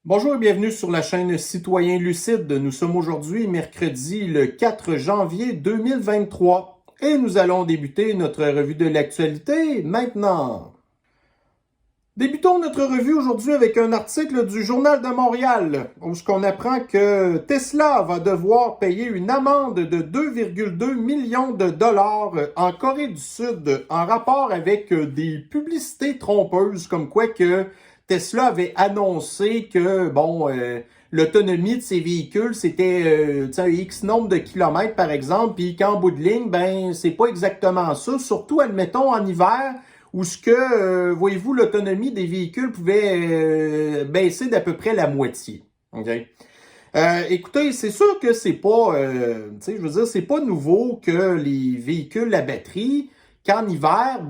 Bonjour et bienvenue sur la chaîne Citoyen Lucide. Nous sommes aujourd'hui mercredi le 4 janvier 2023 et nous allons débuter notre revue de l'actualité maintenant. Débutons notre revue aujourd'hui avec un article du Journal de Montréal où on apprend que Tesla va devoir payer une amende de 2,2 millions de dollars en Corée du Sud en rapport avec des publicités trompeuses comme quoi que Tesla avait annoncé que l'autonomie de ses véhicules c'était X nombre de kilomètres par exemple, puis qu'en bout de ligne c'est pas exactement ça, surtout admettons en hiver où ce que, voyez-vous, l'autonomie des véhicules pouvait baisser d'à peu près la moitié. OK? Écoutez, c'est sûr que c'est pas, je veux dire, c'est pas nouveau que les véhicules à batterie, qu'en hiver,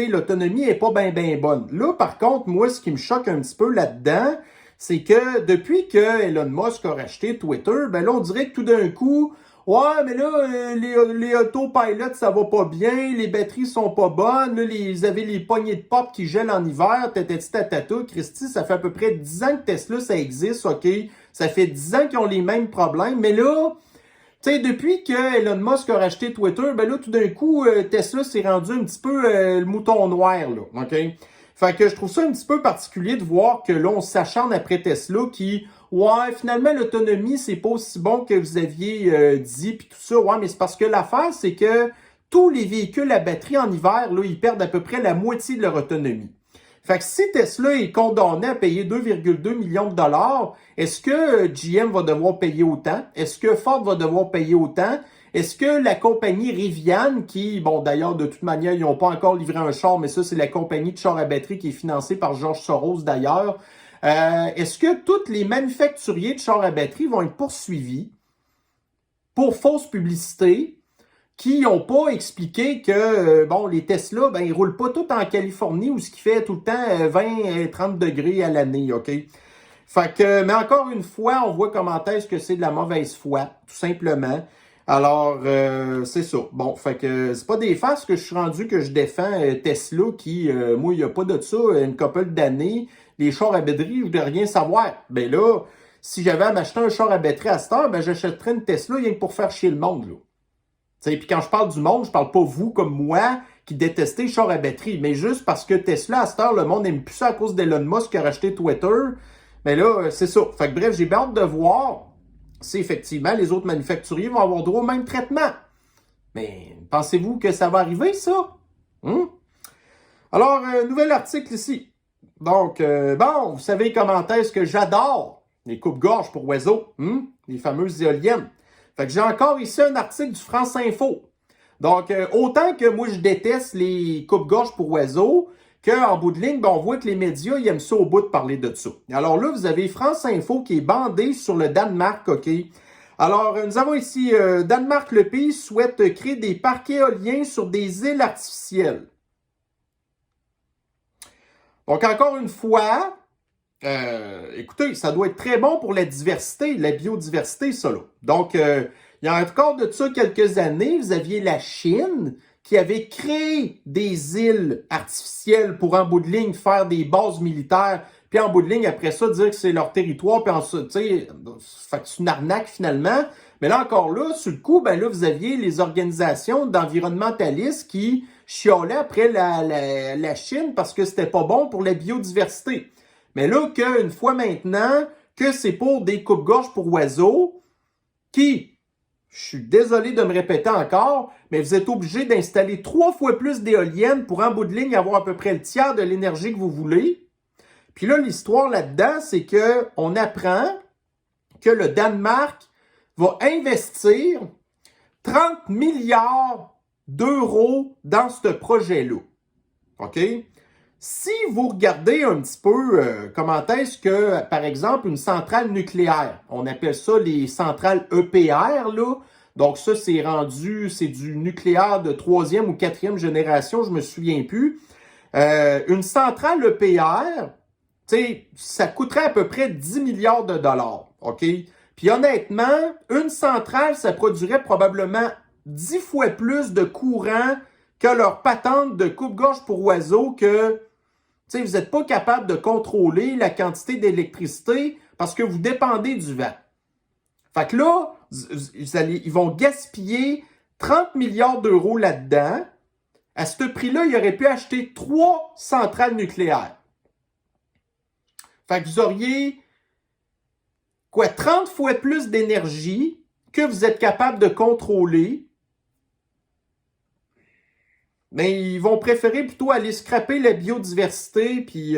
l'autonomie est pas ben bonne. Là, par contre, moi, ce qui me choque un petit peu là-dedans, c'est que depuis que Elon Musk a racheté Twitter, là, on dirait que tout d'un coup, ouais, mais là, les autopilotes, ça va pas bien, les batteries sont pas bonnes, là, vous avez les poignées de pop qui gèlent en hiver, tatata, Christy, ça fait à peu près 10 ans que Tesla, ça existe, OK? Ça fait 10 ans qu'ils ont les mêmes problèmes, mais là, tu sais, depuis que Elon Musk a racheté Twitter, là, tout d'un coup, Tesla s'est rendu un petit peu le mouton noir, là, OK? Fait que je trouve ça un petit peu particulier de voir que là, on s'acharne après Tesla qui, ouais, finalement, l'autonomie, c'est pas aussi bon que vous aviez dit, puis tout ça. Ouais, mais c'est parce que l'affaire, c'est que tous les véhicules à batterie en hiver, là, ils perdent à peu près la moitié de leur autonomie. Fait que si Tesla est condamné à payer 2,2 millions de dollars, est-ce que GM va devoir payer autant? Est-ce que Ford va devoir payer autant? Est-ce que la compagnie Rivian, qui, bon, d'ailleurs, de toute manière, ils n'ont pas encore livré un char, mais ça, c'est la compagnie de chars à batterie qui est financée par George Soros, d'ailleurs. Est-ce que tous les manufacturiers de chars à batterie vont être poursuivis pour fausse publicité qui n'ont pas expliqué que, les Tesla, ils roulent pas tout en Californie où ce qui fait tout le temps 20, 30 degrés à l'année, OK? Fait que, mais encore une fois, on voit comment est-ce que c'est de la mauvaise foi, tout simplement. Alors, c'est ça. Bon, fait que c'est pas des farces que je suis rendu que je défends Tesla qui, moi, il n'y a pas de ça, une couple d'années, les chars à batterie, je voulais rien savoir. Ben là, si j'avais à m'acheter un char à batterie à cette heure, j'achèterais une Tesla rien que pour faire chier le monde, là. Puis quand je parle du monde, je parle pas vous comme moi qui détestez les chars à batterie, mais juste parce que Tesla, à cette heure, le monde n'aime plus ça à cause d'Elon Musk qui a racheté Twitter. Mais là, c'est ça. Fait que bref, j'ai bien hâte de voir si effectivement les autres manufacturiers vont avoir droit au même traitement. Mais pensez-vous que ça va arriver, ça? Hum? Alors, nouvel article ici. Donc, vous savez comment est-ce que j'adore les coupes-gorges pour oiseaux, les fameuses éoliennes. Fait que j'ai encore ici un article du France Info. Donc, autant que moi, je déteste les coupes-gorges pour oiseaux, qu'en bout de ligne, on voit que les médias, ils aiment ça au bout de parler de ça. Alors là, vous avez France Info qui est bandé sur le Danemark, OK? Alors, nous avons ici, Danemark, le pays, souhaite créer des parcs éoliens sur des îles artificielles. Donc, encore une fois, écoutez, ça doit être très bon pour la diversité, la biodiversité, ça là. Donc, il y a encore de ça quelques années, vous aviez la Chine qui avait créé des îles artificielles pour en bout de ligne faire des bases militaires, puis en bout de ligne, après ça, dire que c'est leur territoire, puis ensuite, tu sais, fait que c'est une arnaque finalement. Mais là encore là, sur le coup, là, vous aviez les organisations d'environnementalistes qui chiolaient après la Chine parce que c'était pas bon pour la biodiversité. Mais là, qu'une fois maintenant, que c'est pour des coupes-gorges pour oiseaux, qui, je suis désolé de me répéter encore, mais vous êtes obligé d'installer 3 fois plus d'éoliennes pour en bout de ligne avoir à peu près le tiers de l'énergie que vous voulez. Puis là, l'histoire là-dedans, c'est que on apprend que le Danemark va investir 30 milliards d'euros dans ce projet-là. OK? Si vous regardez un petit peu comment est-ce que, par exemple, une centrale nucléaire, on appelle ça les centrales EPR, là. Donc ça, c'est du nucléaire de 3e ou 4e génération, je me souviens plus. Une centrale EPR, tu sais, ça coûterait à peu près 10 milliards de dollars, OK? Puis honnêtement, une centrale, ça produirait probablement 10 fois plus de courant que leur patente de coupe-gorge pour oiseaux que Tu sais, vous n'êtes pas capable de contrôler la quantité d'électricité parce que vous dépendez du vent. Fait que là, ils vont gaspiller 30 milliards d'euros là-dedans. À ce prix-là, ils auraient pu acheter 3 centrales nucléaires. Fait que vous auriez, 30 fois plus d'énergie que vous êtes capable de contrôler. Mais ils vont préférer plutôt aller scraper la biodiversité, puis...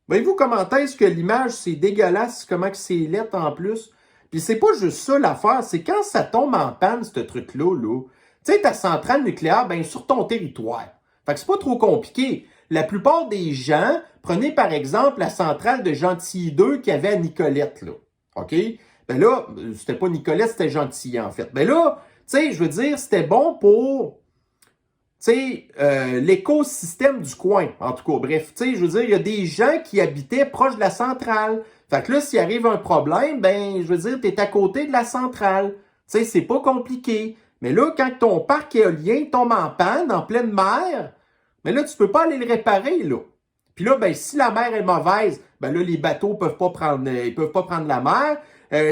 Voyez-vous comment est-ce que l'image, c'est dégueulasse, comment que c'est laid en plus? Puis c'est pas juste ça l'affaire, c'est quand ça tombe en panne, ce truc-là, là. Tu sais, ta centrale nucléaire, ben sur ton territoire. Fait que c'est pas trop compliqué. La plupart des gens, prenez par exemple la centrale de Gentilly 2 qu'il y avait à Nicolette, là. OK? Ben là, c'était pas Nicolette, c'était Gentilly, en fait. Ben là, tu sais, je veux dire, c'était bon pour... Tu sais, l'écosystème du coin, en tout cas. Bref, tu sais, je veux dire, il y a des gens qui habitaient proche de la centrale. Fait que là, s'il arrive un problème, ben, je veux dire, t'es à côté de la centrale. Tu sais, c'est pas compliqué. Mais là, quand ton parc éolien tombe en panne, en pleine mer, ben là, tu peux pas aller le réparer, là. Puis là, ben, si la mer est mauvaise, ben là, les bateaux peuvent pas prendre la mer.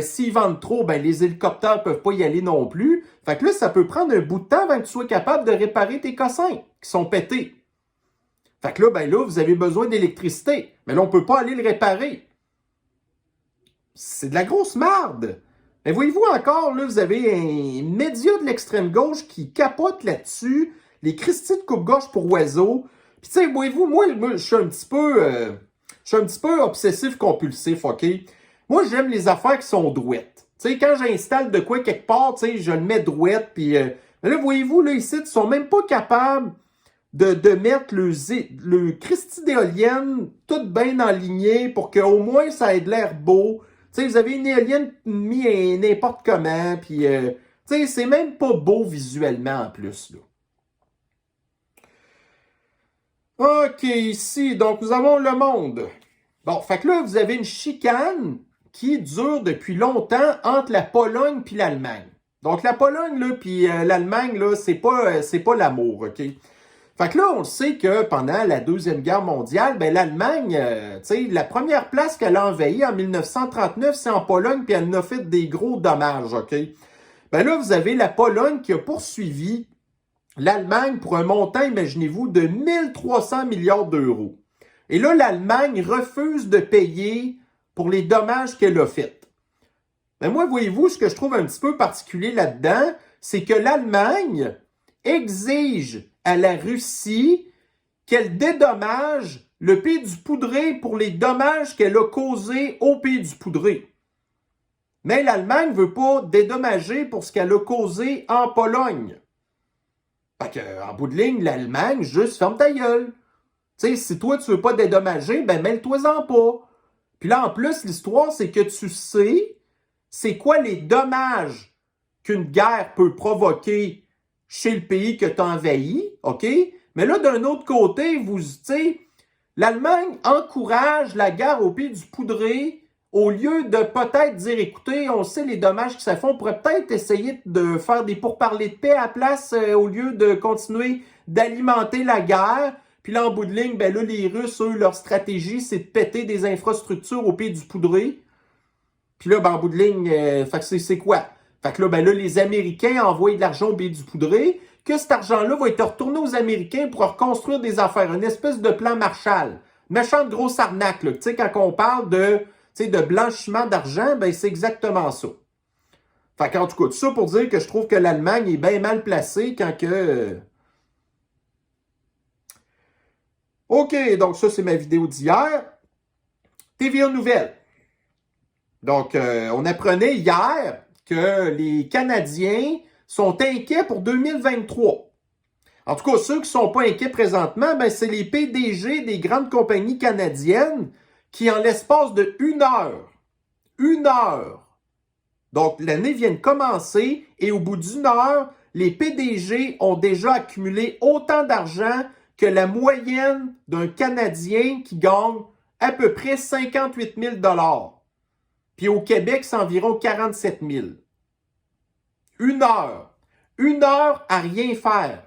S'ils vendent trop, ben les hélicoptères peuvent pas y aller non plus. Fait que là, ça peut prendre un bout de temps avant que tu sois capable de réparer tes cossins qui sont pétés. Fait que là, ben là, vous avez besoin d'électricité. Mais là, on peut pas aller le réparer. C'est de la grosse marde. Mais voyez-vous encore, là, vous avez un média de l'extrême gauche qui capote là-dessus. Les Christy de coupe-gorge pour oiseaux. Puis tu sais, voyez-vous, moi, je suis un petit peu obsessif-compulsif, OK? Moi, j'aime les affaires qui sont douettes. Tu sais, quand j'installe de quoi quelque part, tu sais, je le mets douette, puis... là, voyez-vous, là, ici, ils sont même pas capables de mettre le Christy d'éolienne tout bien enligné pour qu'au moins ça ait de l'air beau. Tu sais, vous avez une éolienne mis n'importe comment, puis... tu sais, c'est même pas beau visuellement, en plus, là. OK, ici, donc nous avons le monde. Bon, fait que là, vous avez une chicane qui dure depuis longtemps entre la Pologne puis l'Allemagne. Donc, la Pologne, là, puis l'Allemagne, là, c'est pas l'amour, OK? Fait que là, on sait que pendant la Deuxième Guerre mondiale, ben l'Allemagne, tu sais, la première place qu'elle a envahie en 1939, c'est en Pologne, puis elle en a fait des gros dommages, OK? Ben là, vous avez la Pologne qui a poursuivi l'Allemagne pour un montant, imaginez-vous, de 1300 milliards d'euros. Et là, l'Allemagne refuse de payer pour les dommages qu'elle a faits. Mais moi, voyez-vous, ce que je trouve un petit peu particulier là-dedans, c'est que l'Allemagne exige à la Russie qu'elle dédommage le pays du Poudré pour les dommages qu'elle a causés au pays du Poudré. Mais l'Allemagne ne veut pas dédommager pour ce qu'elle a causé en Pologne. Fait que, en bout de ligne, l'Allemagne, juste ferme ta gueule. Tu sais, si toi, tu veux pas dédommager, ben mêle-toi-en pas. Puis là, en plus, l'histoire, c'est que tu sais c'est quoi les dommages qu'une guerre peut provoquer chez le pays que tu as envahi, OK? Mais là, d'un autre côté, tu sais, l'Allemagne encourage la guerre au pays du Poudré au lieu de peut-être dire, écoutez, on sait les dommages que ça fait, on pourrait peut-être essayer de faire des pourparlers de paix à la place au lieu de continuer d'alimenter la guerre. Puis là, en bout de ligne, ben là, les Russes, eux, leur stratégie, c'est de péter des infrastructures au pays du Poudré. Puis là, ben, en bout de ligne, fait que c'est quoi? Fait que là, ben là, les Américains envoient de l'argent au pays du Poudré, que cet argent-là va être retourné aux Américains pour reconstruire des affaires. Une espèce de plan Marshall. Méchante grosse arnaque, là. Tu sais, quand on parle de blanchiment d'argent, ben c'est exactement ça. Fait qu'en tout cas, tout ça pour dire que je trouve que l'Allemagne est bien mal placée quand que... OK, donc ça, c'est ma vidéo d'hier. TVA Nouvelles. Donc, on apprenait hier que les Canadiens sont inquiets pour 2023. En tout cas, ceux qui ne sont pas inquiets présentement, ben, c'est les PDG des grandes compagnies canadiennes qui, en l'espace de une heure, donc l'année vient de commencer et au bout d'une heure, les PDG ont déjà accumulé autant d'argent que la moyenne d'un Canadien qui gagne à peu près 58 000 $. Puis au Québec, c'est environ 47 000. Une heure. Une heure à rien faire.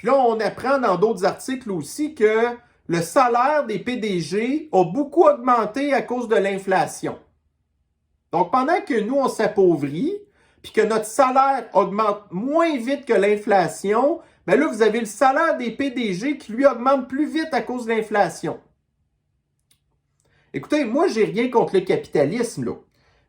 Puis là, on apprend dans d'autres articles aussi que le salaire des PDG a beaucoup augmenté à cause de l'inflation. Donc, pendant que nous, on s'appauvrit, puis que notre salaire augmente moins vite que l'inflation, bien là, vous avez le salaire des PDG qui, lui, augmente plus vite à cause de l'inflation. Écoutez, moi, j'ai rien contre le capitalisme, là.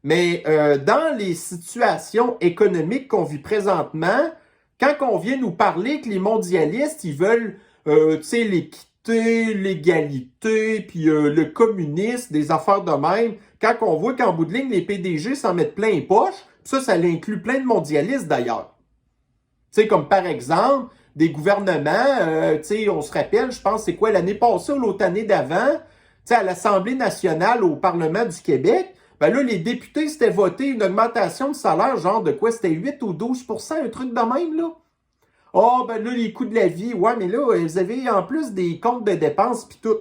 Mais dans les situations économiques qu'on vit présentement, quand on vient nous parler que les mondialistes, ils veulent, tu sais, l'équité, l'égalité, puis le communisme, des affaires de même, quand on voit qu'en bout de ligne, les PDG s'en mettent plein les poches, ça l'inclut plein de mondialistes d'ailleurs. Tu sais, comme par exemple, des gouvernements, tu sais, on se rappelle, je pense, c'est quoi, l'année passée ou l'autre année d'avant, tu sais, à l'Assemblée nationale, au Parlement du Québec, ben là, les députés s'étaient voté une augmentation de salaire, genre de quoi? C'était 8 ou 12 un truc de même, là. Ah, ben là, les coûts de la vie, ouais, mais là, ils avaient en plus des comptes de dépenses pis tout.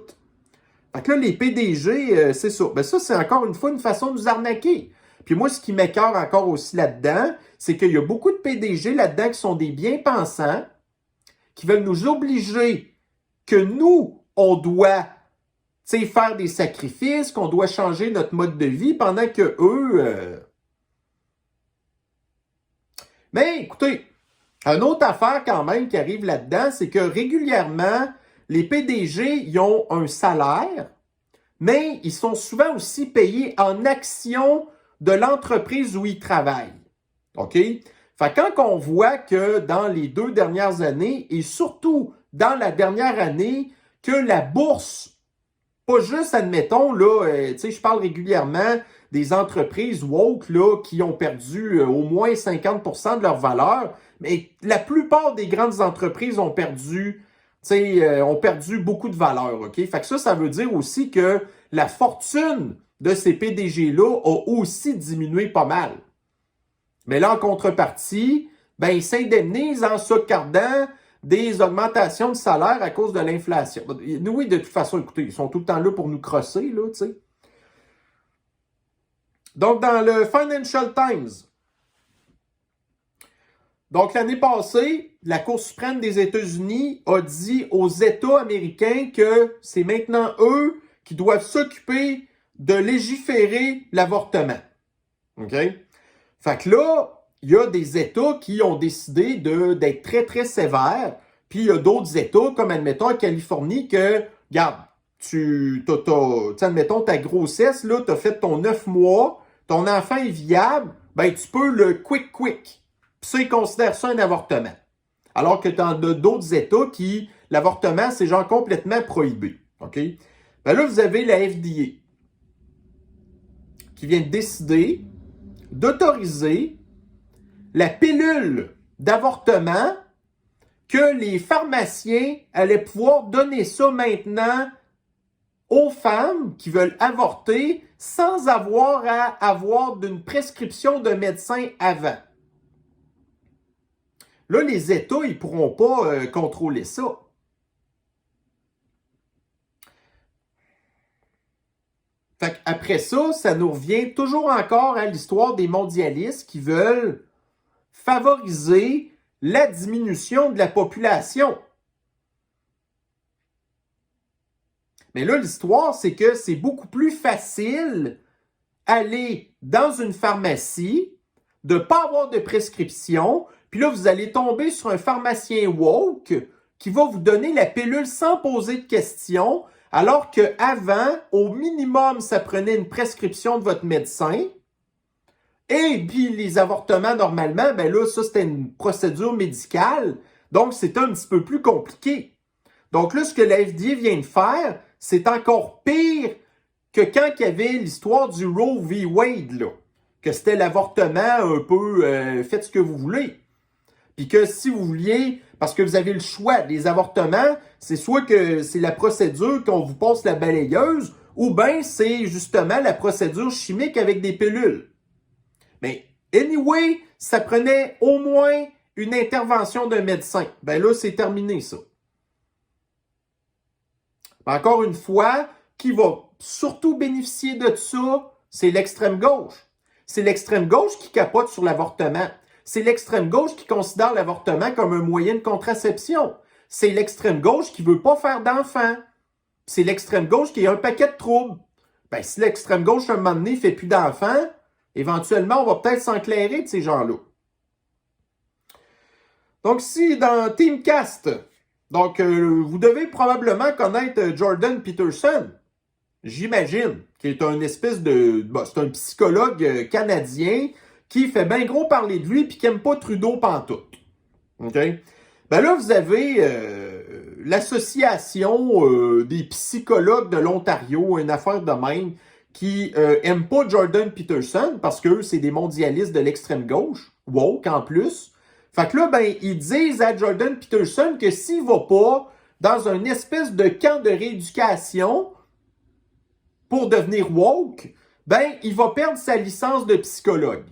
Fait que là, les PDG, c'est ça. Ben ça, c'est encore une fois une façon de nous arnaquer. Puis moi, ce qui m'écœure encore aussi là-dedans, c'est qu'il y a beaucoup de PDG là-dedans qui sont des bien-pensants, qui veulent nous obliger que nous, on doit faire des sacrifices, qu'on doit changer notre mode de vie pendant que eux... Mais écoutez, une autre affaire quand même qui arrive là-dedans, c'est que régulièrement, les PDG, ils ont un salaire, mais ils sont souvent aussi payés en actions de l'entreprise où ils travaillent. OK? Fait que quand on voit que dans les 2 dernières années, et surtout dans la dernière année, que la bourse, pas juste, admettons, là, tu sais, je parle régulièrement des entreprises woke, là, qui ont perdu au moins 50% de leur valeur, mais la plupart des grandes entreprises ont perdu, ont perdu beaucoup de valeur, OK? Fait que ça veut dire aussi que la fortune de ces PDG-là a aussi diminué pas mal. Mais là, en contrepartie, ben, ils s'indemnisent en s'accordant des augmentations de salaire à cause de l'inflation. Oui, de toute façon, écoutez, ils sont tout le temps là pour nous crosser, là, tu sais. Donc, dans le Financial Times, donc l'année passée, la Cour suprême des États-Unis a dit aux États américains que c'est maintenant eux qui doivent s'occuper de légiférer l'avortement. OK? Fait que là, il y a des États qui ont décidé d'être très, très sévères. Puis il y a d'autres États, comme admettons en Californie, que, regarde, admettons ta grossesse, là, tu as fait ton 9 mois, ton enfant est viable, ben tu peux le quick. Puis ça, ils considèrent ça un avortement. Alors que tu en as d'autres États qui, l'avortement, c'est genre complètement prohibé. OK? Ben là, vous avez la FDA qui vient de décider d'autoriser la pilule d'avortement que les pharmaciens allaient pouvoir donner ça maintenant aux femmes qui veulent avorter sans avoir à avoir d'une prescription de médecin avant. Là, les États, ils ne pourront pas contrôler ça. Fait qu'après ça, ça nous revient toujours encore à l'histoire des mondialistes qui veulent favoriser la diminution de la population. Mais là, l'histoire, c'est que c'est beaucoup plus facile aller dans une pharmacie, de ne pas avoir de prescription, puis là, vous allez tomber sur un pharmacien woke qui va vous donner la pilule sans poser de questions, alors qu'avant, au minimum, ça prenait une prescription de votre médecin. Et puis, les avortements, normalement, ben là, ça, c'était une procédure médicale. Donc, c'est un petit peu plus compliqué. Donc là, ce que la FDA vient de faire, c'est encore pire que quand il y avait l'histoire du Roe v. Wade, là. Que c'était l'avortement un peu faites ce que vous voulez. Puis que si vous vouliez, parce que vous avez le choix, les avortements, c'est soit que c'est la procédure qu'on vous passe la balayeuse, ou bien c'est justement la procédure chimique avec des pilules. Mais anyway, ça prenait au moins une intervention d'un médecin. Ben là, c'est terminé ça. Encore une fois, qui va surtout bénéficier de ça, c'est l'extrême gauche. C'est l'extrême gauche qui capote sur l'avortement. C'est l'extrême gauche qui considère l'avortement comme un moyen de contraception. c'est l'extrême gauche qui veut pas faire d'enfants. C'est l'extrême gauche qui a un paquet de troubles. Ben, si l'extrême gauche, à un moment donné, fait plus d'enfants, éventuellement, on va peut-être s'enclairer de ces gens-là. Donc, si dans Teamcast, donc, vous devez probablement connaître Jordan Peterson, j'imagine, qui est un espèce de... Bon, c'est un psychologue canadien qui fait bien gros parler de lui puis qui n'aime pas Trudeau pantoute. OK? Ben là, vous avez l'association des psychologues de l'Ontario, une affaire de même, qui aime pas Jordan Peterson parce qu'eux, c'est des mondialistes de l'extrême gauche, woke en plus. Fait que là, ben, ils disent à Jordan Peterson que s'il va pas dans une espèce de camp de rééducation pour devenir woke, ben, il va perdre sa licence de psychologue.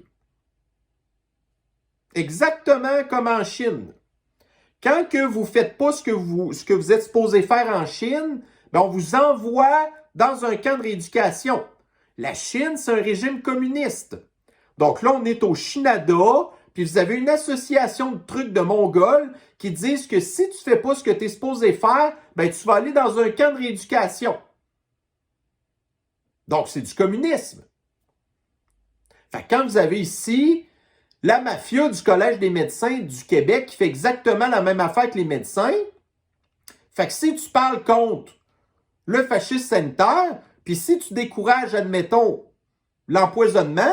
Exactement comme en Chine. Quand que vous ne faites pas ce que vous êtes supposé faire en Chine, ben on vous envoie dans un camp de rééducation. La Chine, c'est un régime communiste. Donc là, on est au Canada, puis vous avez une association de trucs de Mongols qui disent que si tu ne fais pas ce que tu es supposé faire, ben tu vas aller dans un camp de rééducation. Donc, c'est du communisme. Fait que quand vous avez ici la mafia du Collège des médecins du Québec qui fait exactement la même affaire que les médecins, fait que si tu parles contre le fascisme sanitaire, puis si tu décourages, admettons, l'empoisonnement,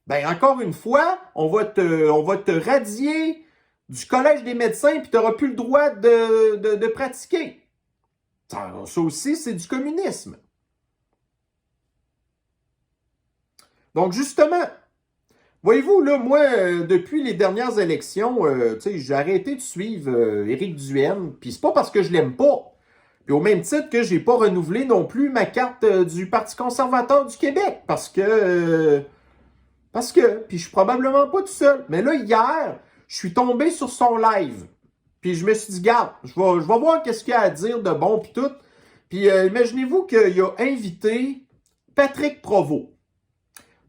ben encore une fois, on va te radier du Collège des médecins, puis tu n'auras plus le droit de pratiquer. Ça aussi, c'est du communisme. Donc, justement, voyez-vous, là, moi, depuis les dernières élections, j'ai arrêté de suivre Éric Duhaime, puis c'est pas parce que je l'aime pas. Puis au même titre que j'ai pas renouvelé non plus ma carte du Parti conservateur du Québec, parce que, puis je suis probablement pas tout seul. Mais là, hier, je suis tombé sur son live, puis je me suis dit, garde, je vais voir qu'est-ce qu'il y a à dire de bon, puis tout. Puis imaginez-vous qu'il a invité Patrick Provost.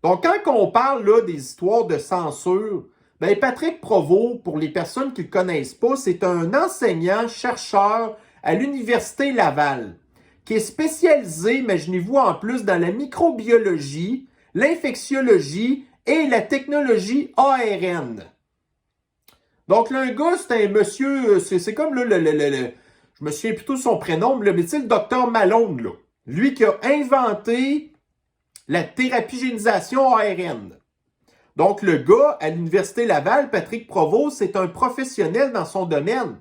Donc, quand on parle là, des histoires de censure, ben Patrick Provost, pour les personnes qui ne le connaissent pas, c'est un enseignant-chercheur à l'Université Laval, qui est spécialisé, imaginez-vous, en plus dans la microbiologie, l'infectiologie et la technologie ARN. Donc, là, un gars, c'est un monsieur, c'est comme là, je me souviens plutôt de son prénom, mais tu sais, le docteur Malone, là. Lui qui a inventé la thérapie-génisation ARN. Donc, le gars à l'Université Laval, Patrick Provost, c'est un professionnel dans son domaine.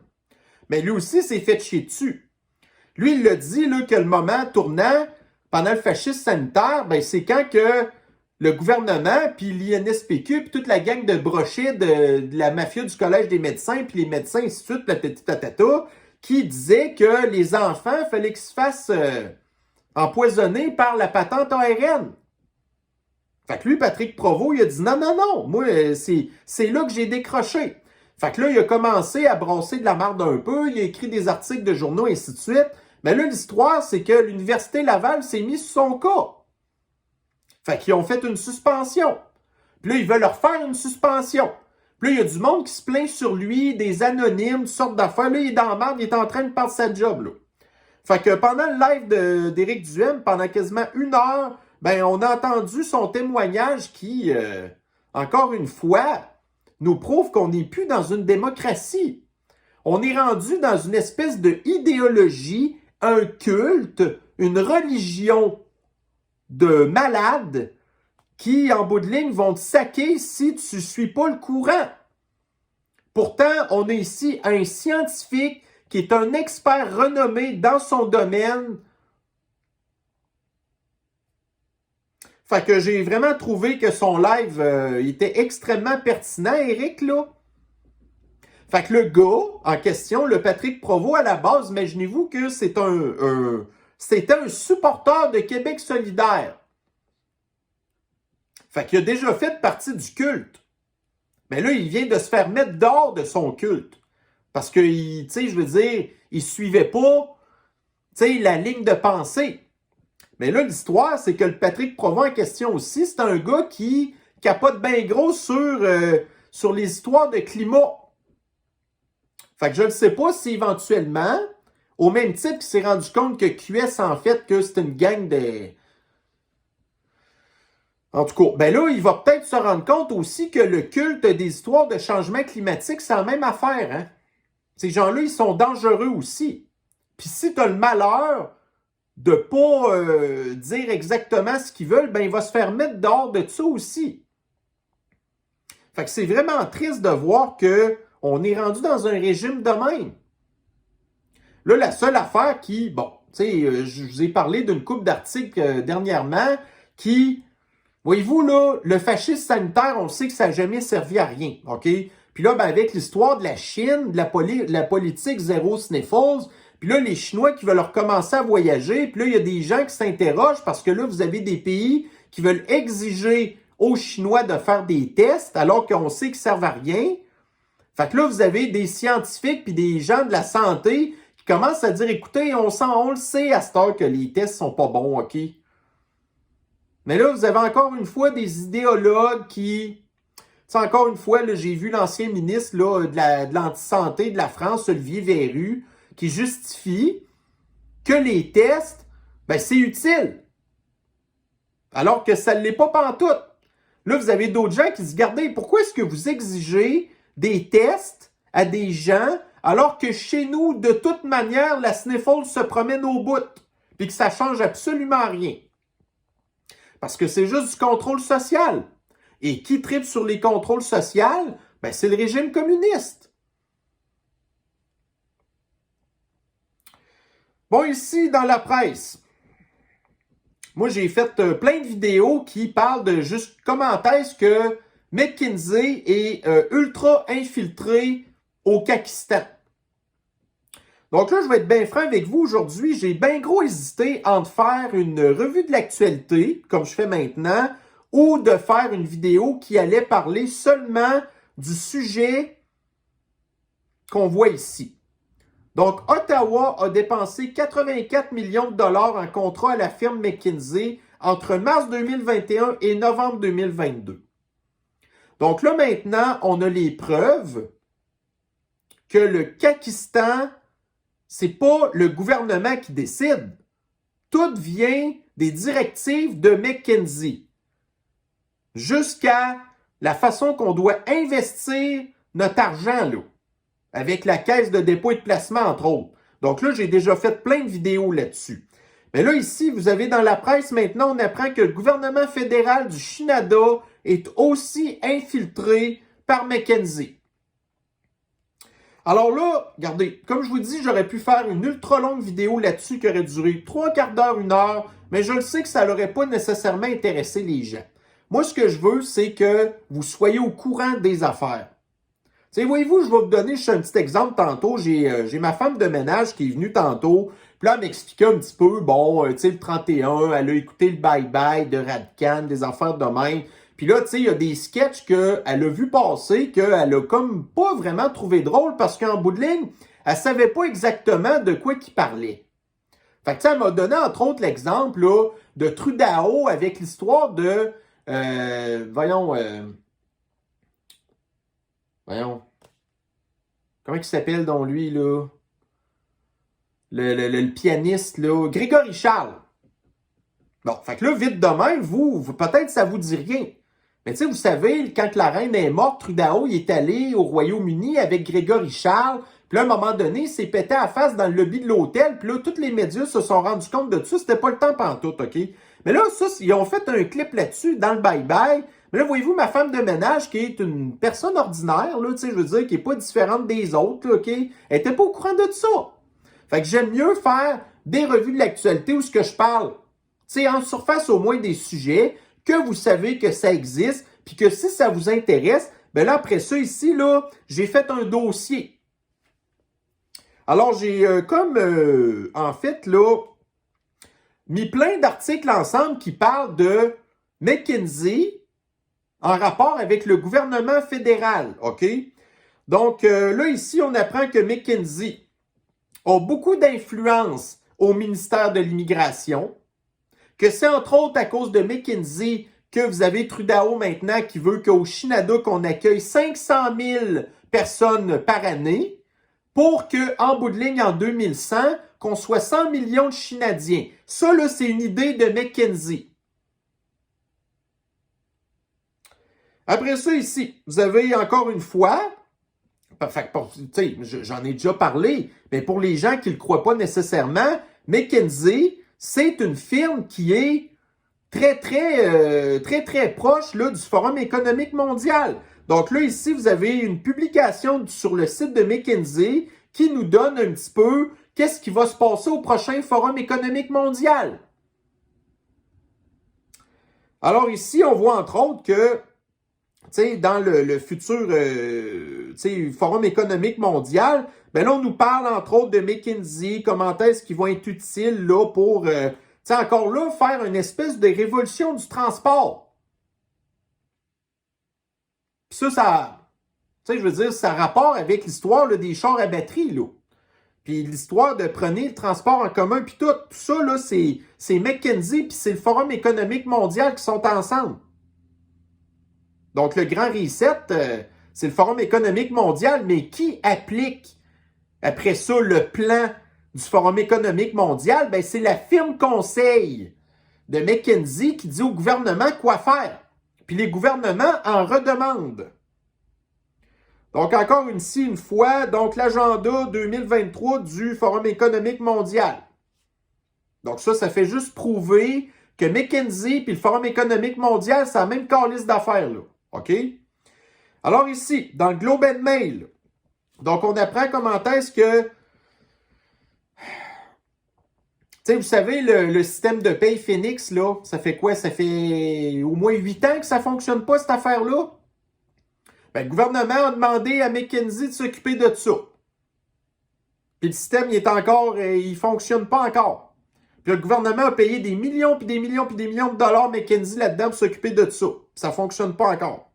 Mais lui aussi s'est fait chier dessus. Lui, il l'a dit là, que le moment tournant pendant le fascisme sanitaire, ben, c'est quand que le gouvernement, puis l'INSPQ, puis toute la gang de brochets de la mafia du Collège des médecins, puis les médecins, ainsi de suite, patata, qui disaient que les enfants, il fallait qu'ils se fassent empoisonné par la patente ARN. Fait que lui, Patrick Provost, il a dit non, moi, c'est là que j'ai décroché. Fait que là, il a commencé à brasser de la marde un peu, il a écrit des articles de journaux, et ainsi de suite. Mais là, l'histoire, c'est que l'Université Laval s'est mise sur son cas. Fait qu'ils ont fait une suspension. Puis là, ils veulent leur faire une suspension. Puis là, il y a du monde qui se plaint sur lui, des anonymes, toutes sortes d'affaires. Là, il est dans la marde, il est en train de perdre sa job, là. Fait que pendant le live d'Éric Duhaime, pendant quasiment 1 heure, ben on a entendu son témoignage qui, encore une fois, nous prouve qu'on n'est plus dans une démocratie. On est rendu dans une espèce de idéologie, un culte, une religion de malades qui, en bout de ligne, vont te saquer si tu ne suis pas le courant. Pourtant, on a ici un scientifique qui est un expert renommé dans son domaine. Fait que j'ai vraiment trouvé que son live était extrêmement pertinent, Éric, là. Fait que le gars en question, le Patrick Provost, à la base, imaginez-vous que c'était un supporter de Québec solidaire. Fait qu'il a déjà fait partie du culte. Mais là, il vient de se faire mettre dehors de son culte. Parce que, tu sais, je veux dire, il ne suivait pas, tu sais, la ligne de pensée. Mais là, l'histoire, c'est que le Patrick Provost en question aussi, c'est un gars qui capote bien gros sur les histoires de climat. Fait que je ne sais pas si éventuellement, au même titre qu'il s'est rendu compte que QS, en fait, que c'est une gang de... En tout cas, ben là, il va peut-être se rendre compte aussi que le culte des histoires de changement climatique, c'est la même affaire, hein? Ces gens-là, ils sont dangereux aussi. Puis si tu as le malheur de pas dire exactement ce qu'ils veulent, ben il va se faire mettre dehors de ça aussi. Fait que c'est vraiment triste de voir qu'on est rendu dans un régime de même. Là, la seule affaire qui, bon, tu sais, je vous ai parlé d'une couple d'articles dernièrement qui, voyez-vous, là, le fascisme sanitaire, on sait que ça n'a jamais servi à rien, OK? Puis là, ben, avec l'histoire de la Chine, de la politique zéro sniffles, puis là, les Chinois qui veulent recommencer à voyager, puis là, il y a des gens qui s'interrogent parce que là, vous avez des pays qui veulent exiger aux Chinois de faire des tests alors qu'on sait qu'ils ne servent à rien. Fait que là, vous avez des scientifiques puis des gens de la santé qui commencent à dire, écoutez, on le sait à cette heure que les tests sont pas bons, OK? Mais là, vous avez encore une fois des idéologues qui... Tu sais, encore une fois, j'ai vu l'ancien ministre là, de l'antisanté de la France, Olivier Véru, qui justifie que les tests, ben, c'est utile. Alors que ça ne l'est pas pantoute. Là, vous avez d'autres gens qui se disent, regardez, pourquoi est-ce que vous exigez des tests à des gens alors que chez nous, de toute manière, la sniffle se promène au bout puis que ça ne change absolument rien? Parce que c'est juste du contrôle social. Et qui tripe sur les contrôles sociaux? Ben, c'est le régime communiste. Bon, ici, dans la presse, moi, j'ai fait plein de vidéos qui parlent de juste comment est-ce que McKinsey est ultra infiltré au Pakistan. Donc là, je vais être bien franc avec vous aujourd'hui. J'ai bien gros hésité entre faire une revue de l'actualité, comme je fais maintenant, ou de faire une vidéo qui allait parler seulement du sujet qu'on voit ici. Donc, Ottawa a dépensé 84 millions de dollars en contrat à la firme McKinsey entre mars 2021 et novembre 2022. Donc là, maintenant, on a les preuves que le Pakistan, c'est pas le gouvernement qui décide. Tout vient des directives de McKinsey. Jusqu'à la façon qu'on doit investir notre argent, là. Avec la caisse de dépôt et de placement, entre autres. Donc là, j'ai déjà fait plein de vidéos là-dessus. Mais là, ici, vous avez dans la presse, maintenant, on apprend que le gouvernement fédéral du Canada est aussi infiltré par McKinsey. Alors là, regardez, comme je vous dis, j'aurais pu faire une ultra longue vidéo là-dessus qui aurait duré 3/4 d'heure, 1 heure, mais je le sais que ça n'aurait pas nécessairement intéressé les gens. Moi, ce que je veux, c'est que vous soyez au courant des affaires. T'sais, voyez-vous, je vais vous donner juste un petit exemple tantôt. J'ai ma femme de ménage qui est venue tantôt. Puis là, elle m'expliquait un petit peu, bon, tu sais, le 31, elle a écouté le bye-bye de Radcan, des affaires de même. Puis là, tu sais, il y a des sketchs qu'elle a vu passer, qu'elle a comme pas vraiment trouvé drôle parce qu'en bout de ligne, elle savait pas exactement de quoi qu'il parlait. Fait que, tu sais, elle m'a donné, entre autres, l'exemple, là, de Trudeau avec l'histoire de, voyons, comment il s'appelle donc lui, là? Le pianiste, là, Grégory Charles. Bon, fait que là, vite de même, vous peut-être ça vous dit rien. Mais tu sais, vous savez, quand la reine est morte, Trudeau, il est allé au Royaume-Uni avec Grégory Charles. Puis là, à un moment donné, il s'est pété à la face dans le lobby de l'hôtel. Puis là, tous les médias se sont rendus compte de ça. C'était pas le temps pantoute, OK? Mais là, ça, ils ont fait un clip là-dessus, dans le bye-bye. Mais là, voyez-vous, ma femme de ménage, qui est une personne ordinaire, là, tu sais, je veux dire, qui est pas différente des autres, là, OK? Elle était pas au courant de ça. Fait que j'aime mieux faire des revues de l'actualité où ce que je parle, tu sais, en surface au moins des sujets, que vous savez que ça existe, puis que si ça vous intéresse, ben là, après ça, ici, là, j'ai fait un dossier. Alors, j'ai en fait, là, mis plein d'articles ensemble qui parlent de McKinsey en rapport avec le gouvernement fédéral, OK? Donc, là, ici, on apprend que McKinsey a beaucoup d'influence au ministère de l'Immigration, que c'est entre autres à cause de McKinsey que vous avez Trudeau maintenant qui veut qu'au Canada, qu'on accueille 500 000 personnes par année. pour qu'en bout de ligne, en 2100, qu'on soit 100 millions de Canadiens. Ça, là, c'est une idée de McKinsey. Après ça, ici, vous avez encore une fois, j'en ai déjà parlé, mais pour les gens qui ne le croient pas nécessairement, McKinsey, c'est une firme qui est très proche là, du Forum économique mondial. Donc là, ici, vous avez une publication sur le site de McKinsey qui nous donne un petit peu qu'est-ce qui va se passer au prochain Forum économique mondial. Alors ici, on voit entre autres que dans le futur Forum économique mondial, ben là, on nous parle entre autres de McKinsey, comment est-ce qu'ils vont être utiles là, pour, encore là, faire une espèce de révolution du transport. Puis ça, je veux dire, ça a rapport avec l'histoire là, des chars à batterie, là. Puis l'histoire de prenez le transport en commun, puis tout ça, là, c'est McKinsey, puis c'est le Forum économique mondial qui sont ensemble. Donc, le Grand Reset, c'est le Forum économique mondial, mais qui applique, après ça, le plan du Forum économique mondial? Ben, c'est la firme conseil de McKinsey qui dit au gouvernement quoi faire. Puis les gouvernements en redemandent. Donc, encore une fois, donc l'agenda 2023 du Forum économique mondial. Donc ça fait juste prouver que McKinsey puis le Forum économique mondial, c'est la même calice d'affaires, là. OK? Alors ici, dans le Globe and Mail, donc on apprend comment est-ce que, vous savez, le système de paye Phoenix, là, ça fait quoi? Ça fait au moins 8 ans que ça ne fonctionne pas, cette affaire-là? Ben, le gouvernement a demandé à McKinsey de s'occuper de ça. Puis le système, il ne fonctionne pas encore. Puis le gouvernement a payé des millions, puis des millions, puis des millions de dollars McKinsey là-dedans pour s'occuper de ça. Ça ne fonctionne pas encore.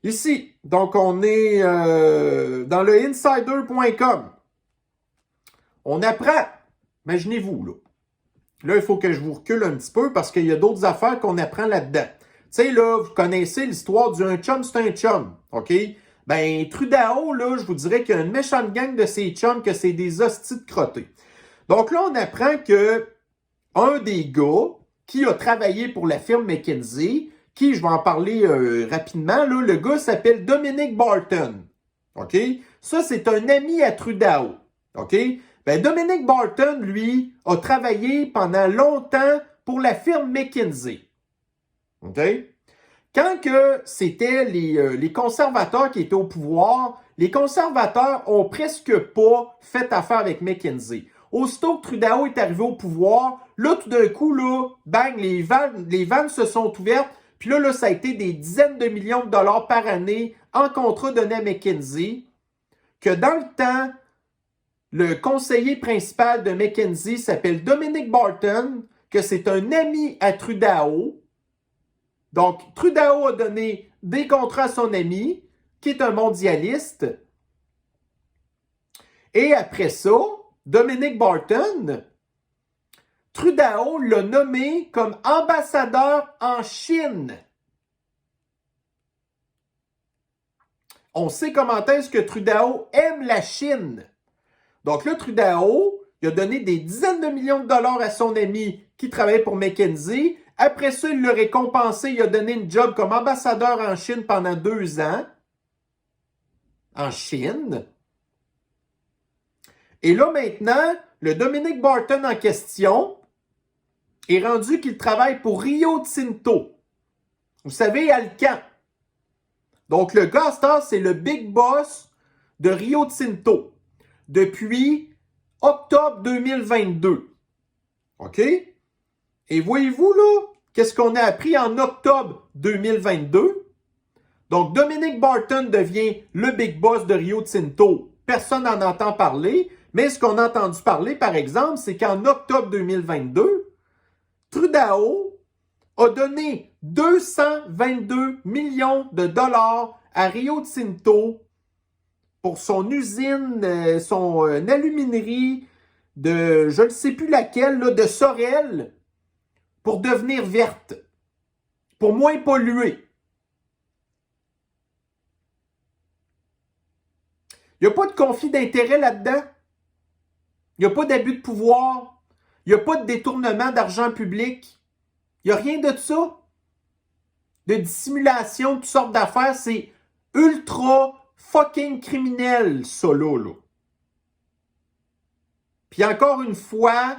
Ici, donc on est dans le insider.com. On apprend, imaginez-vous, là. Là, il faut que je vous recule un petit peu parce qu'il y a d'autres affaires qu'on apprend là-dedans. Tu sais, là, vous connaissez l'histoire du un chum, c'est un chum, OK? Ben, Trudeau, là, je vous dirais qu'il y a une méchante gang de ces chums que c'est des hosties de crottés. Donc là, on apprend que un des gars qui a travaillé pour la firme McKinsey, qui, je vais en parler rapidement, là, le gars s'appelle Dominic Barton. OK? Ça, c'est un ami à Trudeau. OK? Ben, Dominic Barton, lui, a travaillé pendant longtemps pour la firme McKinsey. OK? Quand que c'était les conservateurs qui étaient au pouvoir, les conservateurs ont presque pas fait affaire avec McKinsey. Aussitôt que Trudeau est arrivé au pouvoir, là, tout d'un coup, là, bang, les vannes se sont ouvertes. Puis là, ça a été des dizaines de millions de dollars par année en contrat donné à McKinsey. Que dans le temps, le conseiller principal de McKinsey s'appelle Dominic Barton, que c'est un ami à Trudeau. Donc, Trudeau a donné des contrats à son ami, qui est un mondialiste. Et après ça, Dominic Barton, Trudeau l'a nommé comme ambassadeur en Chine. On sait comment est-ce que Trudeau aime la Chine. Donc là, Trudeau, il a donné des dizaines de millions de dollars à son ami qui travaillait pour McKinsey. Après ça, il l'a récompensé, il a donné une job comme ambassadeur en Chine pendant 2 ans. En Chine. Et là, maintenant, le Dominic Barton en question est rendu qu'il travaille pour Rio Tinto. Vous savez, Alcan. Donc, le gars, c'est le big boss de Rio Tinto depuis octobre 2022. OK? Et voyez-vous, là, qu'est-ce qu'on a appris en octobre 2022? Donc, Dominic Barton devient le big boss de Rio Tinto. Personne n'en entend parler. Mais ce qu'on a entendu parler, par exemple, c'est qu'en octobre 2022, Trudeau a donné 222 millions de dollars à Rio Tinto pour son usine, son aluminerie de, je ne sais plus laquelle, là, de Sorel, pour devenir verte, pour moins polluer. Il n'y a pas de conflit d'intérêt là-dedans. Il n'y a pas d'abus de pouvoir. Il n'y a pas de détournement d'argent public. Il n'y a rien de ça. De dissimulation, toutes sortes d'affaires. C'est ultra fucking criminel, ça là. Puis encore une fois,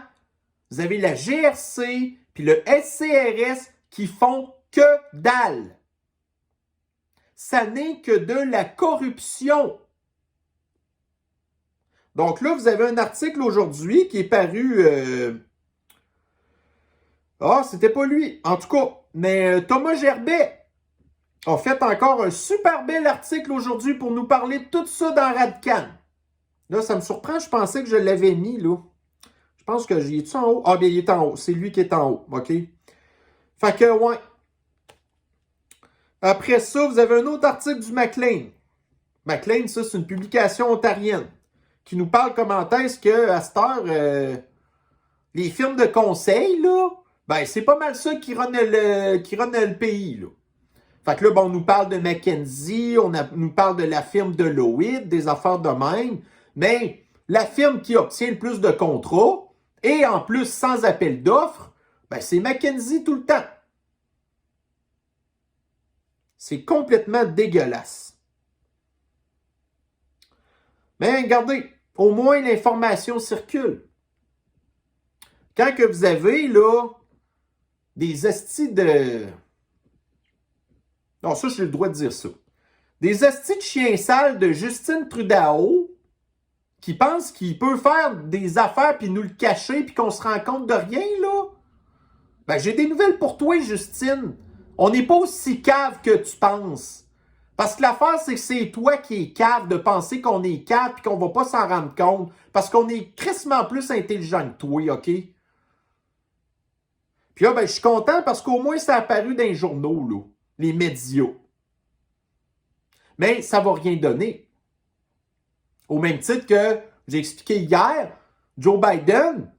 vous avez la GRC puis le SCRS qui font que dalle. Ça n'est que de la corruption. Donc là, vous avez un article aujourd'hui qui est paru... c'était pas lui. En tout cas, mais Thomas Gerbet a fait encore un super bel article aujourd'hui pour nous parler de tout ça dans Radcan. Là, ça me surprend, je pensais que je l'avais mis, là. Je pense que j'y est-tu en haut? Ah, bien, il est en haut. C'est lui qui est en haut, OK? Fait que, ouais. Après ça, vous avez un autre article du Maclean. Maclean, ça, c'est une publication ontarienne qui nous parle comment est-ce que, à cette heure, les firmes de conseil, là, ben, c'est pas mal ça qui run le pays, là. Fait que là, bon, on nous parle de McKinsey, nous parle de la firme de Deloitte, des affaires de même, mais la firme qui obtient le plus de contrats, et en plus sans appel d'offres, ben, c'est McKinsey tout le temps. C'est complètement dégueulasse. Mais regardez, au moins l'information circule. Quand que vous avez, là, des estis de... Non, ça, j'ai le droit de dire ça. Des estis de chiens sales de Justine Trudeau qui pensent qu'il peut faire des affaires puis nous le cacher puis qu'on se rend compte de rien, là. Ben, j'ai des nouvelles pour toi, Justine. On n'est pas aussi cave que tu penses. Parce que l'affaire, c'est que c'est toi qui es cave de penser qu'on est cave puis qu'on va pas s'en rendre compte. Parce qu'on est crissement plus intelligent que toi, OK? Puis là, ben, je suis content parce qu'au moins, ça a apparu dans les journaux, là. Les médias. Mais ça ne va rien donner. Au même titre que j'ai expliqué hier, Joe Biden,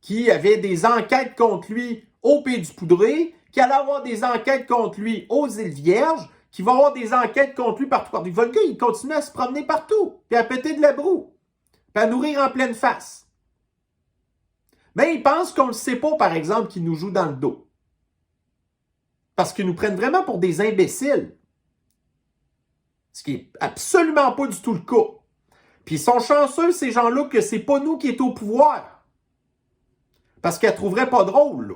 qui avait des enquêtes contre lui au Pays du Poudré, qui allait avoir des enquêtes contre lui aux Îles Vierges, qui va avoir des enquêtes contre lui partout. Le gars, il continue à se promener partout, puis à péter de la broue, puis à nourrir en pleine face. Mais il pense qu'on ne le sait pas, par exemple, qu'il nous joue dans le dos. Parce qu'ils nous prennent vraiment pour des imbéciles. Ce qui n'est absolument pas du tout le cas. Puis ils sont chanceux, ces gens-là, que c'est pas nous qui est au pouvoir. Parce qu'ils la trouveraient pas drôle, là.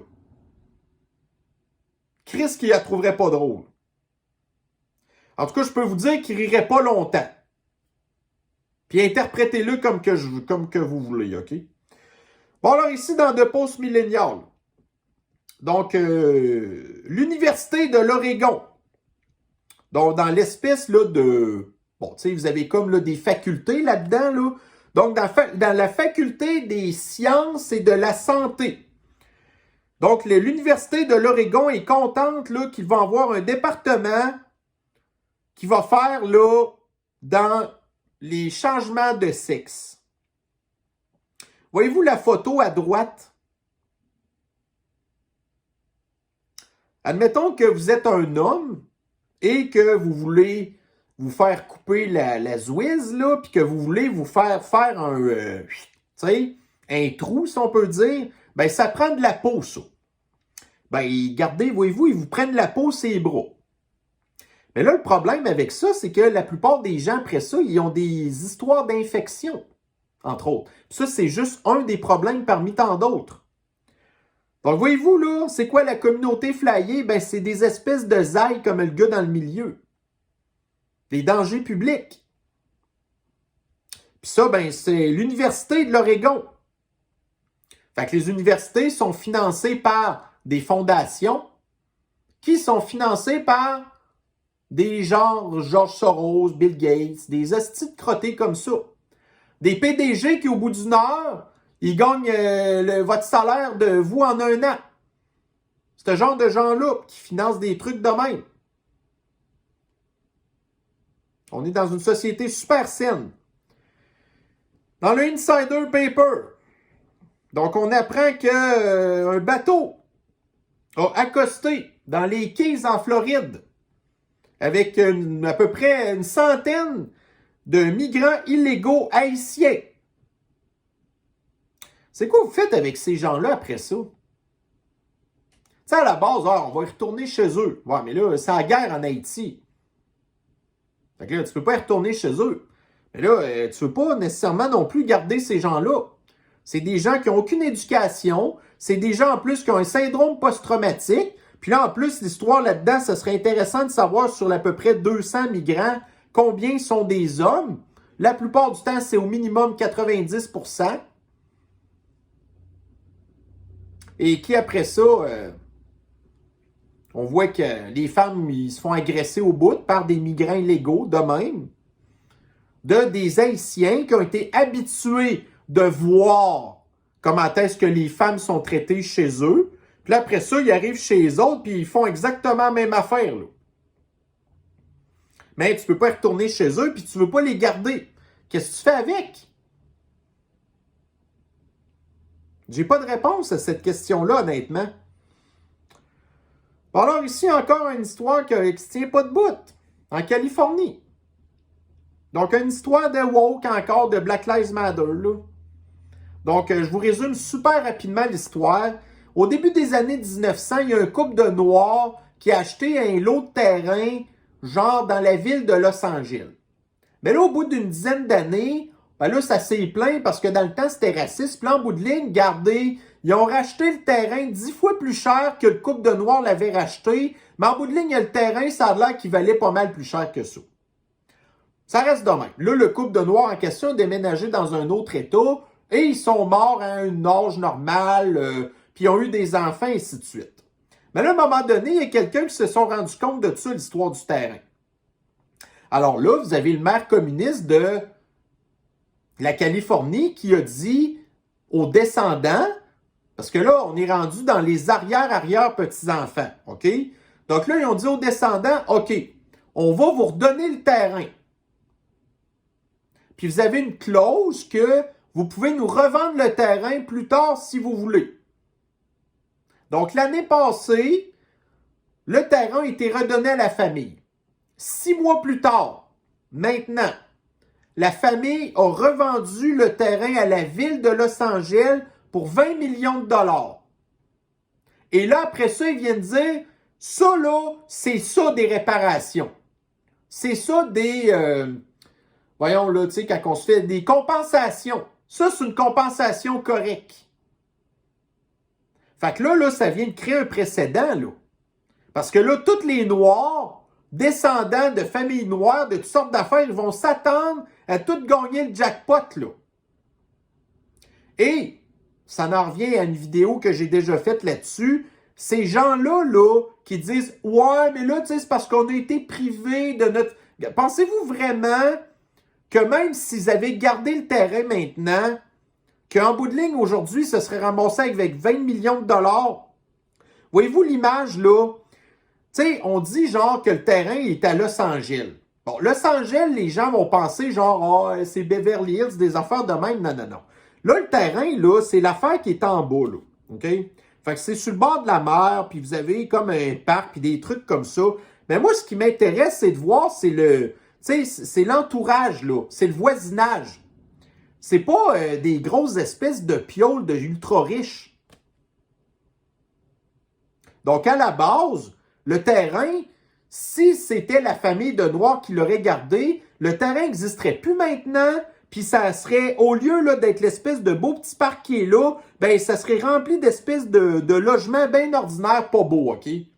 Chris qui la trouverait pas drôle. En tout cas, je peux vous dire qu'il rirait pas longtemps. Puis interprétez-le comme que vous voulez, OK? Bon, alors ici, dans The Post Millennial, donc, l'Université de l'Oregon, donc dans l'espèce là, de... Bon, tu sais, vous avez comme là, des facultés là-dedans, là. Donc, dans la faculté des sciences et de la santé. Donc, l'Université de l'Oregon est contente là, qu'ils vont avoir un département qui va faire là, dans les changements de sexe. Voyez-vous la photo à droite? Admettons que vous êtes un homme et que vous voulez vous faire couper la zouise, là, puis que vous voulez vous faire un trou, si on peut dire, ben ça prend de la peau, ça. Ben, regardez, voyez-vous, ils vous prennent la peau, ses bras. Mais là, le problème avec ça, c'est que la plupart des gens, après ça, ils ont des histoires d'infection, entre autres. Puis ça, c'est juste un des problèmes parmi tant d'autres. Donc, voyez-vous, là, c'est quoi la communauté flyée? Ben, c'est des espèces de zaïs comme le gars dans le milieu. Des dangers publics. Puis ça, ben, c'est l'Université de l'Oregon. Fait que les universités sont financées par des fondations qui sont financées par des genres George Soros, Bill Gates, des hosties de crottés comme ça. Des PDG qui, au bout d'une heure, ils gagnent votre salaire de vous en un an. C'est ce genre de gens-là qui financent des trucs de même. On est dans une société super saine. Dans le Insider Paper, donc on apprend qu'un bateau a accosté dans les Keys en Floride avec à peu près une centaine de migrants illégaux haïtiens. C'est quoi vous faites avec ces gens-là après ça? Tu sais, à la base, on va y retourner chez eux. Ouais, mais là, c'est la guerre en Haïti. Fait que là, tu peux pas y retourner chez eux. Mais là, tu veux pas nécessairement non plus garder ces gens-là. C'est des gens qui n'ont aucune éducation. C'est des gens, en plus, qui ont un syndrome post-traumatique. Puis là, en plus, l'histoire là-dedans, ça serait intéressant de savoir sur à peu près 200 migrants, combien sont des hommes. La plupart du temps, c'est au minimum 90%. Et qui, après ça, on voit que les femmes, ils se font agresser au bout par des migrants illégaux, de même. De des Haïtiens qui ont été habitués de voir comment est-ce que les femmes sont traitées chez eux. Puis là, après ça, ils arrivent chez les autres puis ils font exactement la même affaire, là. Mais tu peux pas y retourner chez eux puis tu veux pas les garder. Qu'est-ce que tu fais avec? J'ai pas de réponse à cette question-là, honnêtement. Alors ici, encore une histoire qui ne tient pas de bout. En Californie. Donc, une histoire de woke encore, de Black Lives Matter, là. Donc, je vous résume super rapidement l'histoire. Au début des années 1900, il y a un couple de Noirs qui a acheté un lot de terrain, genre dans la ville de Los Angeles. Mais là, au bout d'une dizaine d'années, ben là, ça s'est plaint parce que dans le temps, c'était raciste. Puis là, en bout de ligne, regardez, ils ont racheté le terrain 10 fois plus cher que le couple de Noirs l'avait racheté. Mais en bout de ligne, le terrain, ça a l'air qu'il valait pas mal plus cher que ça. Ça reste de même. Là, le couple de Noirs en question a déménagé dans un autre État et ils sont morts à un âge normal, puis ils ont eu des enfants, et ainsi de suite. Mais là, à un moment donné, il y a quelqu'un qui se sont rendu compte de ça, l'histoire du terrain. Alors là, vous avez le maire communiste de la Californie qui a dit aux descendants, parce que là, on est rendu dans les arrière-petits-enfants, OK? Donc là, ils ont dit aux descendants, OK, on va vous redonner le terrain. Puis vous avez une clause que vous pouvez nous revendre le terrain plus tard si vous voulez. Donc l'année passée, le terrain a été redonné à la famille. 6 mois plus tard, maintenant, la famille a revendu le terrain à la ville de Los Angeles pour 20 millions de dollars. Et là, après ça, ils viennent dire, ça là, c'est ça des réparations. C'est ça des... voyons là, tu sais, quand on se fait des compensations. Ça, c'est une compensation correcte. Fait que là, ça vient de créer un précédent, là. Parce que là, tous les Noirs, descendants de familles noires, de toutes sortes d'affaires, ils vont s'attendre à tout gagner le jackpot, là. Et, ça en revient à une vidéo que j'ai déjà faite là-dessus, ces gens-là, là, qui disent « Ouais, mais là, tu sais, c'est parce qu'on a été privés de notre... » Pensez-vous vraiment que même s'ils avaient gardé le terrain maintenant, qu'en bout de ligne, aujourd'hui, ce serait ramassé avec 20 millions de dollars? Voyez-vous l'image, là? Tu sais, on dit genre que le terrain est à Los Angeles. Bon, Los Angeles, les gens vont penser genre, ah, c'est Beverly Hills, des affaires de même. Non, non, non. Là, le terrain, là, c'est l'affaire qui est en bas, là. OK? Fait que c'est sur le bord de la mer, puis vous avez comme un parc, puis des trucs comme ça. Mais moi, ce qui m'intéresse, c'est de voir, c'est le... Tu sais, c'est l'entourage, là. C'est le voisinage. C'est pas des grosses espèces de pioles de ultra riches. Donc, à la base, le terrain, si c'était la famille de Noirs qui l'aurait gardé, le terrain n'existerait plus maintenant, puis ça serait, au lieu là, d'être l'espèce de beau petit parc qui est là, ben ça serait rempli d'espèces de logements bien ordinaires, pas beaux, OK? Puis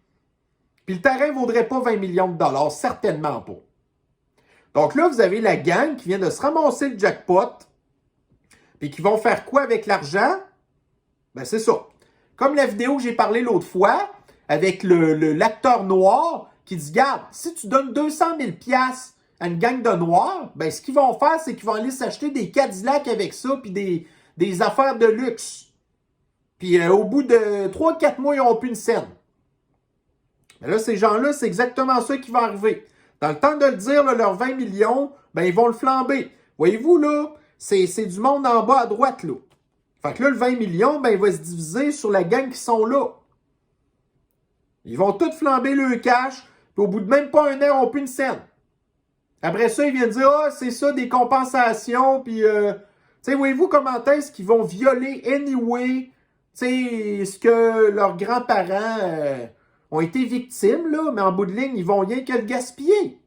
le terrain ne vaudrait pas 20 millions de dollars, certainement pas. Donc là, vous avez la gang qui vient de se ramasser le jackpot, puis qui vont faire quoi avec l'argent? Ben c'est ça. Comme la vidéo que j'ai parlé l'autre fois, avec l'acteur noir qui dit, garde, si tu donnes 200 000 $, à une gang de noirs, ben ce qu'ils vont faire, c'est qu'ils vont aller s'acheter des Cadillacs avec ça, puis des affaires de luxe. Puis au bout de 3-4 mois, ils n'auront plus une scène. Mais là, ces gens-là, c'est exactement ça qui va arriver. Dans le temps de le dire, là, leurs 20 millions, ben ils vont le flamber. Voyez-vous, là, c'est du monde en bas à droite, là. Fait que là, le 20 millions, ben il va se diviser sur la gang qui sont là. Ils vont tous flamber le cash, puis au bout de même pas un an, ils n'auront plus une scène. Après ça, ils viennent dire, ah, c'est ça, des compensations, puis, tu sais, voyez-vous comment est-ce qu'ils vont violer anyway, tu sais, ce que leurs grands-parents ont été victimes, là, mais en bout de ligne, ils vont rien que le gaspiller.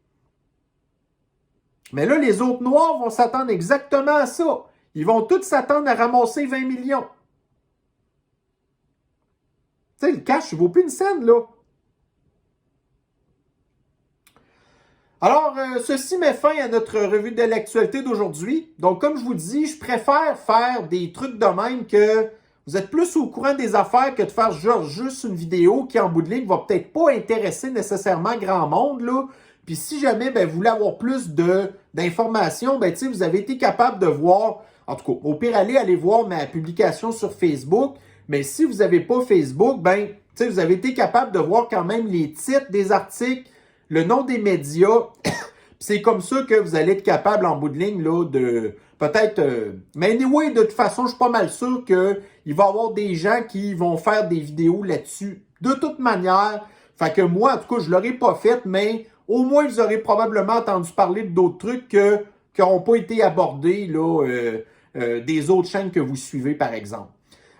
Mais là, les autres Noirs vont s'attendre exactement à ça. Ils vont tous s'attendre à ramasser 20 millions. Tu sais, le cash, il vaut plus une scène, là. Alors, ceci met fin à notre revue de l'actualité d'aujourd'hui. Donc, comme je vous dis, je préfère faire des trucs de même que vous êtes plus au courant des affaires que de faire genre juste une vidéo qui, en bout de ligne, va peut-être pas intéresser nécessairement grand monde, là. Puis si jamais vous voulez avoir plus d'informations, vous avez été capable de voir, en tout cas, au pire, allez voir ma publication sur Facebook. Mais si vous n'avez pas Facebook, vous avez été capable de voir quand même les titres des articles, le nom des médias. C'est comme ça que vous allez être capable, en bout de ligne, là, de peut-être... mais anyway, de toute façon, je suis pas mal sûr qu'il va y avoir des gens qui vont faire des vidéos là-dessus. De toute manière, fait que moi, en tout cas, je ne l'aurais pas fait, mais au moins, vous aurez probablement entendu parler d'autres trucs qui n'auront pas été abordés là, des autres chaînes que vous suivez, par exemple.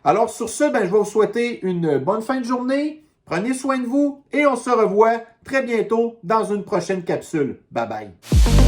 Alors, sur ce, je vais vous souhaiter une bonne fin de journée. Prenez soin de vous et on se revoit très bientôt dans une prochaine capsule. Bye bye.